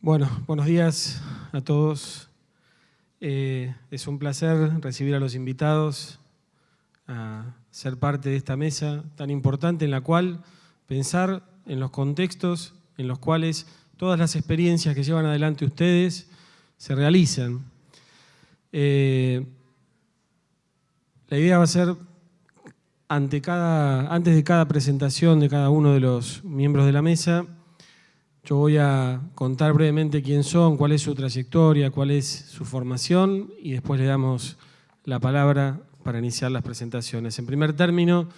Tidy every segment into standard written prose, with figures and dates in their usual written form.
Bueno, buenos días a todos. Es un placer recibir a los invitados a ser parte de esta mesa tan importante en la cual pensar en los contextos en los cuales todas las experiencias que llevan adelante ustedes se realizan. La idea va a ser, antes de cada presentación de cada uno de los miembros de la mesa, yo voy a contar brevemente quién son, cuál es su trayectoria, cuál es su formación y después le damos la palabra para iniciar las presentaciones. En primer término,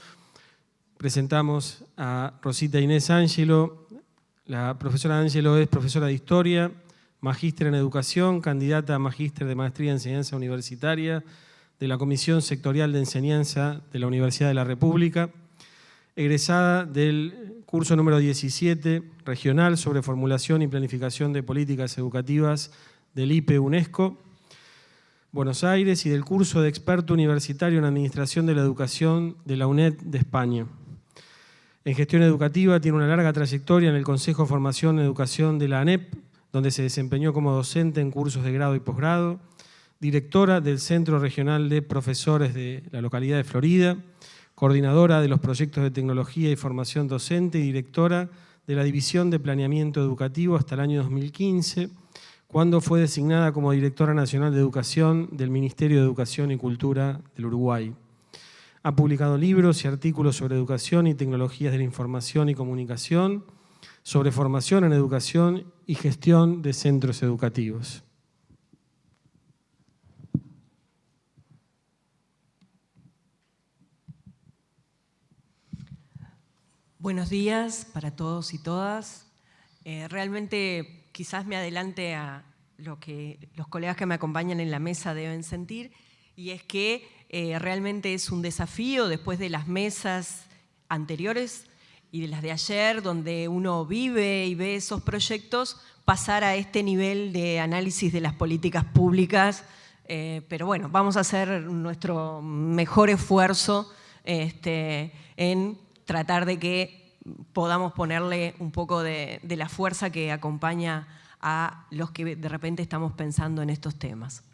presentamos a Rosita Inés Ángelo. La profesora Ángelo es profesora de Historia, magíster en Educación, candidata a magíster de Maestría en Enseñanza Universitaria de la Comisión Sectorial de Enseñanza de la Universidad de la República, egresada del curso número 17, regional sobre formulación y planificación de políticas educativas del IPE UNESCO, Buenos Aires, y del curso de experto universitario en Administración de la Educación de la UNED de España. En gestión educativa tiene una larga trayectoria en el Consejo de Formación y Educación de la ANEP, donde se desempeñó como docente en cursos de grado y posgrado, directora del Centro Regional de Profesores de la localidad de Florida, coordinadora de los proyectos de tecnología y formación docente y directora de la División de Planeamiento Educativo hasta el año 2015, cuando fue designada como Directora Nacional de Educación del Ministerio de Educación y Cultura del Uruguay. Ha publicado libros y artículos sobre educación y tecnologías de la información y comunicación, sobre formación en educación y gestión de centros educativos. Buenos días para todos y todas. Realmente quizás me adelante a lo que los colegas que me acompañan en la mesa deben sentir, y es que realmente es un desafío después de las mesas anteriores y de las de ayer, donde uno vive y ve esos proyectos, pasar a este nivel de análisis de las políticas públicas. Pero bueno, vamos a hacer nuestro mejor esfuerzo en tratar de que podamos ponerle un poco de la fuerza que acompaña a los que de repente estamos pensando en estos temas.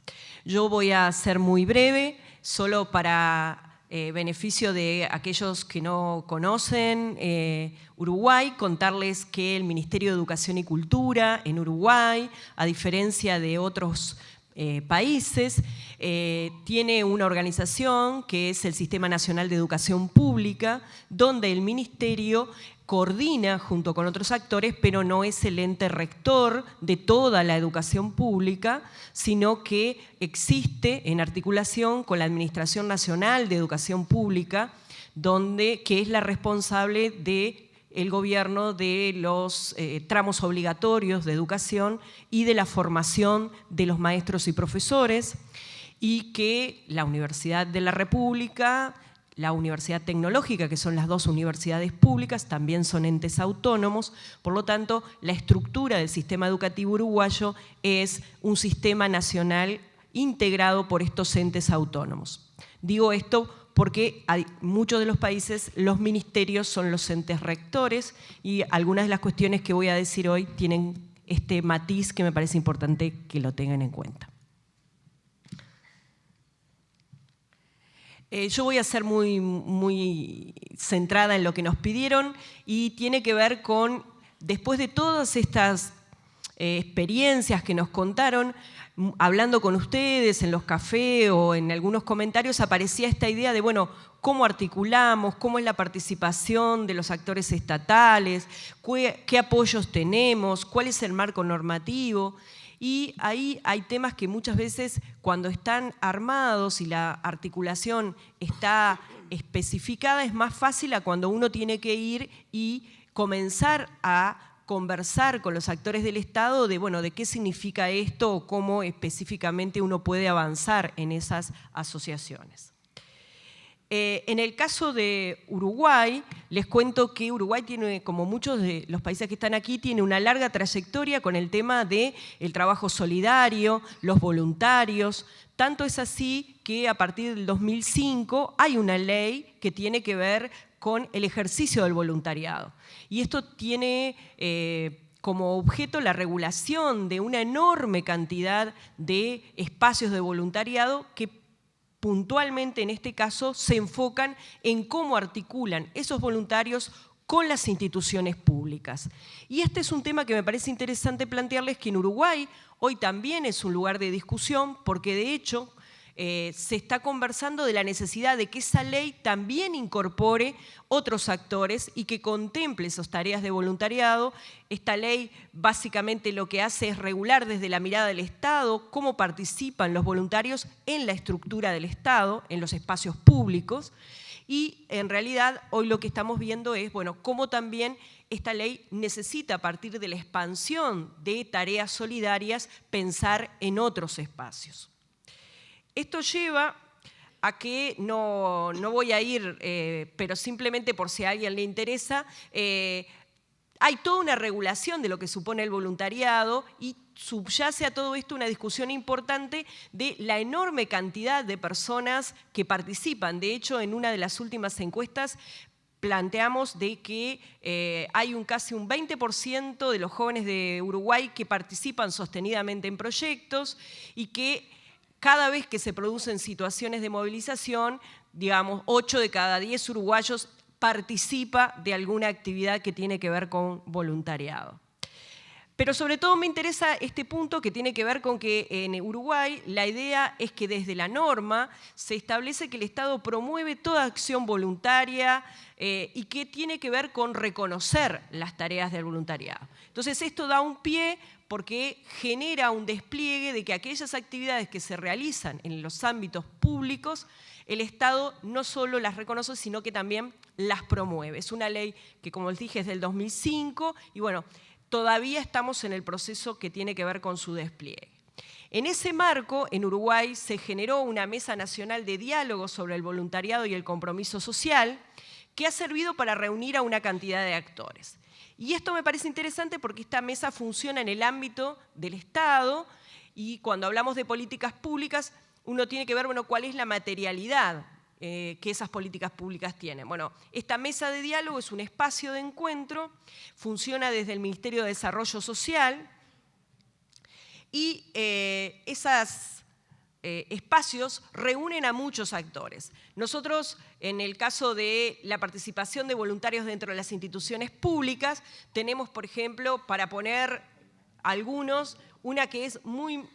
Yo voy a ser muy breve, solo para beneficio de aquellos que no conocen Uruguay, contarles que el Ministerio de Educación y Cultura en Uruguay, a diferencia de otros países, tiene una organización que es el Sistema Nacional de Educación Pública, donde el Ministerio coordina junto con otros actores, pero no es el ente rector de toda la educación pública, sino que existe en articulación con la Administración Nacional de Educación Pública, que es la responsable del gobierno de los tramos obligatorios de educación y de la formación de los maestros y profesores, y que la Universidad de la República, la Universidad Tecnológica, que son las dos universidades públicas, también son entes autónomos. Por lo tanto, la estructura del sistema educativo uruguayo es un sistema nacional integrado por estos entes autónomos. Digo esto porque en muchos de los países los ministerios son los entes rectores, y algunas de las cuestiones que voy a decir hoy tienen este matiz que me parece importante que lo tengan en cuenta. Yo voy a ser muy centrada en lo que nos pidieron, y tiene que ver con, después de todas estas experiencias que nos contaron, hablando con ustedes en los cafés o en algunos comentarios, aparecía esta idea de, bueno, ¿cómo articulamos? ¿Cómo es la participación de los actores estatales? ¿Qué apoyos tenemos? ¿Cuál es el marco normativo? Y ahí hay temas que muchas veces, cuando están armados y la articulación está especificada, es más fácil a cuando uno tiene que ir y comenzar a conversar con los actores del Estado de, bueno, de qué significa esto o cómo específicamente uno puede avanzar en esas asociaciones. En el caso de Uruguay, les cuento que Uruguay tiene, como muchos de los países que están aquí, tiene una larga trayectoria con el tema del trabajo solidario, los voluntarios. Tanto es así que a partir del 2005 hay una ley que tiene que ver con el ejercicio del voluntariado. Y esto tiene como objeto la regulación de una enorme cantidad de espacios de voluntariado que puntualmente en este caso se enfocan en cómo articulan esos voluntarios con las instituciones públicas. Y este es un tema que me parece interesante plantearles, que en Uruguay hoy también es un lugar de discusión, porque de hecho se está conversando de la necesidad de que esa ley también incorpore otros actores y que contemple esas tareas de voluntariado. Esta ley básicamente lo que hace es regular desde la mirada del Estado cómo participan los voluntarios en la estructura del Estado, en los espacios públicos, y en realidad hoy lo que estamos viendo es, bueno, cómo también esta ley necesita, a partir de la expansión de tareas solidarias, pensar en otros espacios. Esto lleva a que, no voy a ir, pero simplemente por si a alguien le interesa, hay toda una regulación de lo que supone el voluntariado y subyace a todo esto una discusión importante de la enorme cantidad de personas que participan. De hecho, en una de las últimas encuestas planteamos de que hay casi un 20% de los jóvenes de Uruguay que participan sostenidamente en proyectos y que cada vez que se producen situaciones de movilización, digamos, 8 de cada 10 uruguayos participa de alguna actividad que tiene que ver con voluntariado. Pero sobre todo me interesa este punto que tiene que ver con que en Uruguay la idea es que desde la norma se establece que el Estado promueve toda acción voluntaria y que tiene que ver con reconocer las tareas del voluntariado. Entonces esto da un pie porque genera un despliegue de que aquellas actividades que se realizan en los ámbitos públicos, el Estado no solo las reconoce, sino que también las promueve. Es una ley que, como les dije, es del 2005 y bueno, todavía estamos en el proceso que tiene que ver con su despliegue. En ese marco, en Uruguay se generó una mesa nacional de diálogo sobre el voluntariado y el compromiso social que ha servido para reunir a una cantidad de actores. Y esto me parece interesante porque esta mesa funciona en el ámbito del Estado y cuando hablamos de políticas públicas, uno tiene que ver, bueno, cuál es la materialidad que esas políticas públicas tienen. Bueno, esta mesa de diálogo es un espacio de encuentro, funciona desde el Ministerio de Desarrollo Social y esos espacios reúnen a muchos actores. Nosotros, en el caso de la participación de voluntarios dentro de las instituciones públicas, tenemos, por ejemplo, para poner algunos, una que es muy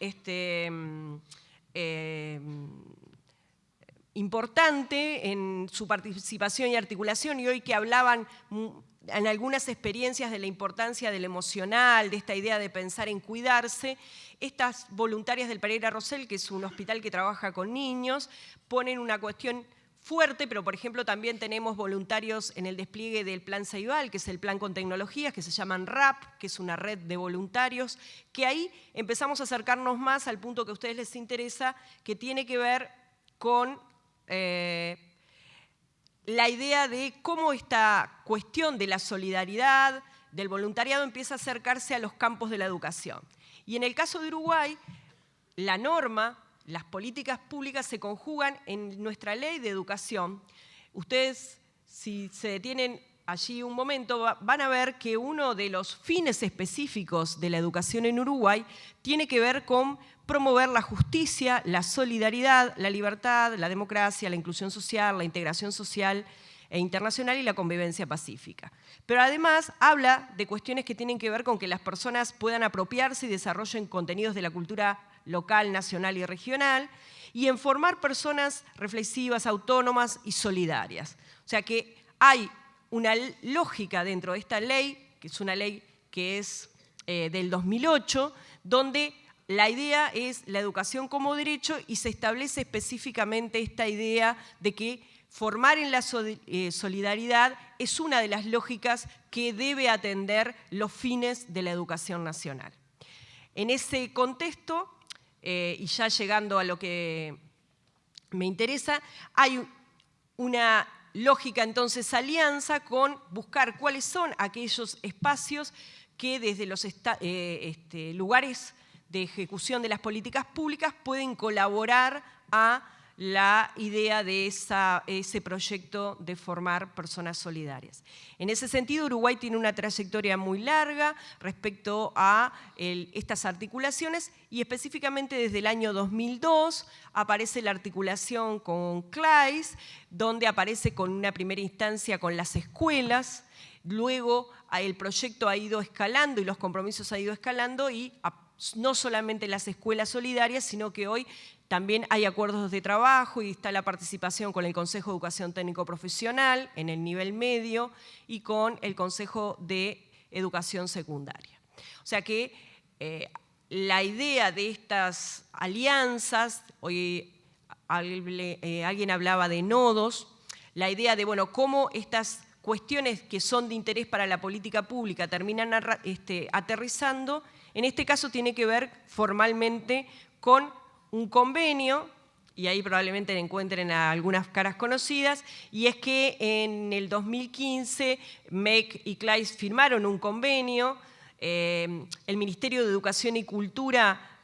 importante en su participación y articulación, y hoy que hablaban en algunas experiencias de la importancia del emocional, de esta idea de pensar en cuidarse, estas voluntarias del Pereira Rosell, que es un hospital que trabaja con niños, ponen una cuestión fuerte, pero por ejemplo también tenemos voluntarios en el despliegue del Plan Ceibal, que es el plan con tecnologías, que se llaman RAP, que es una red de voluntarios, que ahí empezamos a acercarnos más al punto que a ustedes les interesa, que tiene que ver con la idea de cómo esta cuestión de la solidaridad, del voluntariado, empieza a acercarse a los campos de la educación. Y en el caso de Uruguay, la norma, las políticas públicas se conjugan en nuestra ley de educación. Ustedes, si se detienen allí un momento, van a ver que uno de los fines específicos de la educación en Uruguay tiene que ver con promover la justicia, la solidaridad, la libertad, la democracia, la inclusión social, la integración social e internacional y la convivencia pacífica. Pero además habla de cuestiones que tienen que ver con que las personas puedan apropiarse y desarrollen contenidos de la cultura local, nacional y regional, y en formar personas reflexivas, autónomas y solidarias. O sea que hay una lógica dentro de esta ley, que es una ley que es del 2008, donde la idea es la educación como derecho y se establece específicamente esta idea de que formar en la solidaridad es una de las lógicas que debe atender los fines de la educación nacional. En ese contexto, y ya llegando a lo que me interesa, hay una lógica entonces alianza con buscar cuáles son aquellos espacios que desde los lugares de ejecución de las políticas públicas pueden colaborar a la idea de ese proyecto de formar personas solidarias. En ese sentido, Uruguay tiene una trayectoria muy larga respecto a estas articulaciones y específicamente desde el año 2002 aparece la articulación con CLAIS, donde aparece con una primera instancia con las escuelas. Luego el proyecto ha ido escalando y los compromisos han ido escalando y no solamente las escuelas solidarias, sino que hoy también hay acuerdos de trabajo y está la participación con el Consejo de Educación Técnico Profesional en el nivel medio y con el Consejo de Educación Secundaria. O sea que la idea de estas alianzas, hoy alguien hablaba de nodos, la idea de bueno, cómo estas cuestiones que son de interés para la política pública terminan aterrizando, en este caso tiene que ver formalmente con un convenio, y ahí probablemente encuentren a algunas caras conocidas, y es que en el 2015 MEC y CLAIS firmaron un convenio. El Ministerio de Educación y Cultura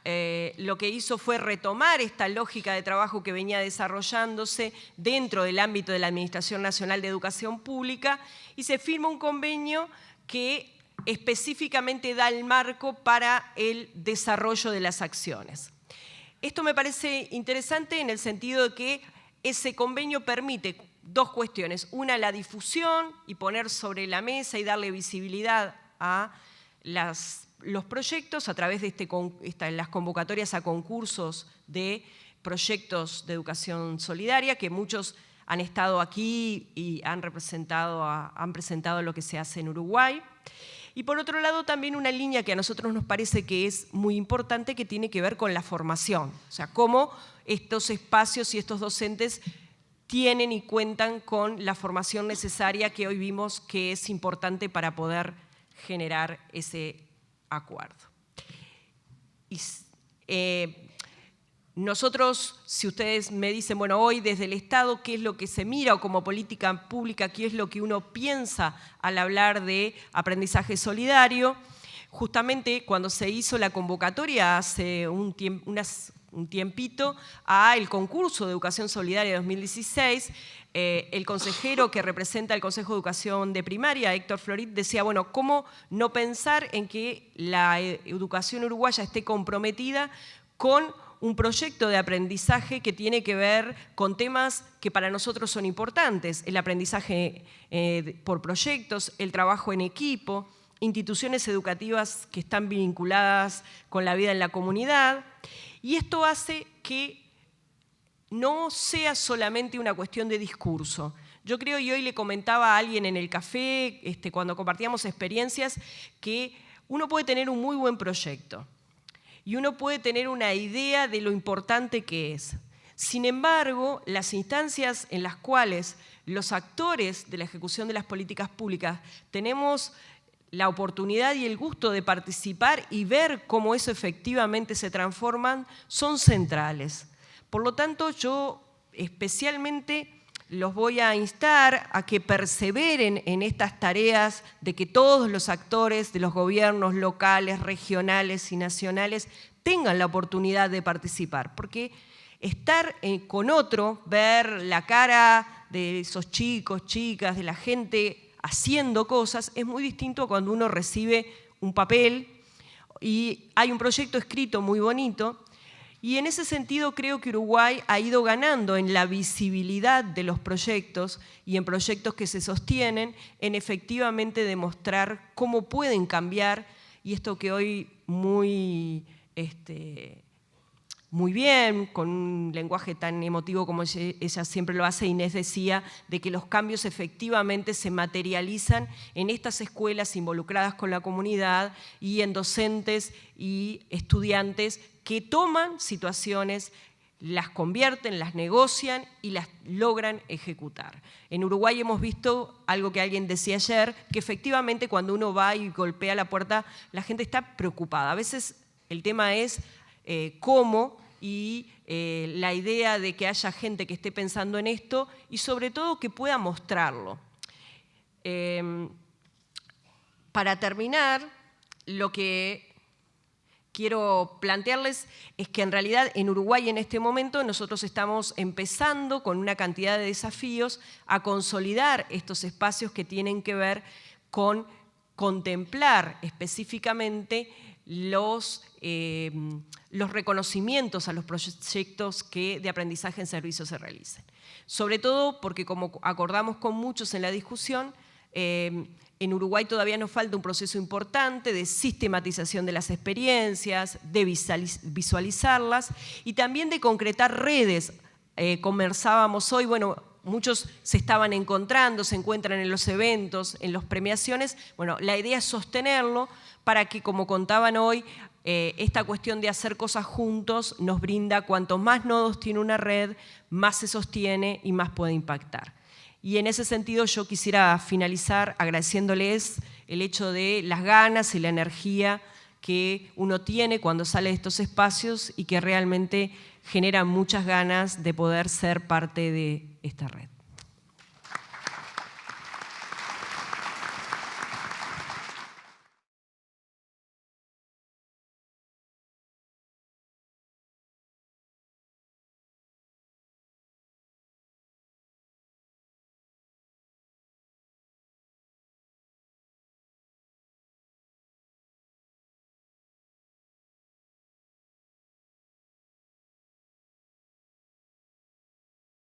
lo que hizo fue retomar esta lógica de trabajo que venía desarrollándose dentro del ámbito de la Administración Nacional de Educación Pública y se firma un convenio que específicamente da el marco para el desarrollo de las acciones. Esto me parece interesante en el sentido de que ese convenio permite dos cuestiones. Una, la difusión y poner sobre la mesa y darle visibilidad a los proyectos a través de las convocatorias a concursos de proyectos de educación solidaria, que muchos han estado aquí y han presentado lo que se hace en Uruguay. Y por otro lado, también una línea que a nosotros nos parece que es muy importante, que tiene que ver con la formación. O sea, cómo estos espacios y estos docentes tienen y cuentan con la formación necesaria que hoy vimos que es importante para poder generar ese acuerdo. Nosotros, si ustedes me dicen, bueno, hoy desde el Estado, ¿qué es lo que se mira o como política pública, qué es lo que uno piensa al hablar de aprendizaje solidario? Justamente cuando se hizo la convocatoria hace un tiempito al concurso de Educación Solidaria 2016, el consejero que representa el Consejo de Educación de Primaria, Héctor Florit, decía, bueno, ¿cómo no pensar en que la educación uruguaya esté comprometida con un proyecto de aprendizaje que tiene que ver con temas que para nosotros son importantes? El aprendizaje por proyectos, el trabajo en equipo, instituciones educativas que están vinculadas con la vida en la comunidad. Y esto hace que no sea solamente una cuestión de discurso. Yo creo, y hoy le comentaba a alguien en el café, cuando compartíamos experiencias, que uno puede tener un muy buen proyecto y uno puede tener una idea de lo importante que es. Sin embargo, las instancias en las cuales los actores de la ejecución de las políticas públicas tenemos la oportunidad y el gusto de participar y ver cómo eso efectivamente se transforma, son centrales. Por lo tanto, yo especialmente los voy a instar a que perseveren en estas tareas de que todos los actores de los gobiernos locales, regionales y nacionales tengan la oportunidad de participar, porque estar con otro, ver la cara de esos chicos, chicas, de la gente haciendo cosas, es muy distinto a cuando uno recibe un papel y hay un proyecto escrito muy bonito. Y en ese sentido creo que Uruguay ha ido ganando en la visibilidad de los proyectos y en proyectos que se sostienen, en efectivamente demostrar cómo pueden cambiar, y esto que hoy muy bien, con un lenguaje tan emotivo como ella siempre lo hace, Inés decía, de que los cambios efectivamente se materializan en estas escuelas involucradas con la comunidad y en docentes y estudiantes que toman situaciones, las convierten, las negocian y las logran ejecutar. En Uruguay hemos visto algo que alguien decía ayer, que efectivamente cuando uno va y golpea la puerta, la gente está preocupada. A veces el tema es cómo y la idea de que haya gente que esté pensando en esto y sobre todo que pueda mostrarlo. Para terminar, lo que quiero plantearles es que en realidad en Uruguay en este momento nosotros estamos empezando con una cantidad de desafíos a consolidar estos espacios que tienen que ver con contemplar específicamente los reconocimientos a los proyectos de aprendizaje en servicio se realicen. Sobre todo porque, como acordamos con muchos en la discusión, en Uruguay todavía nos falta un proceso importante de sistematización de las experiencias, de visualizarlas y también de concretar redes. Conversábamos hoy, bueno, muchos se estaban encontrando, se encuentran en los eventos, en las premiaciones. Bueno, la idea es sostenerlo para que, como contaban hoy, esta cuestión de hacer cosas juntos nos brinda, cuantos más nodos tiene una red, más se sostiene y más puede impactar. Y en ese sentido yo quisiera finalizar agradeciéndoles el hecho de las ganas y la energía que uno tiene cuando sale de estos espacios y que realmente generan muchas ganas de poder ser parte de esta red.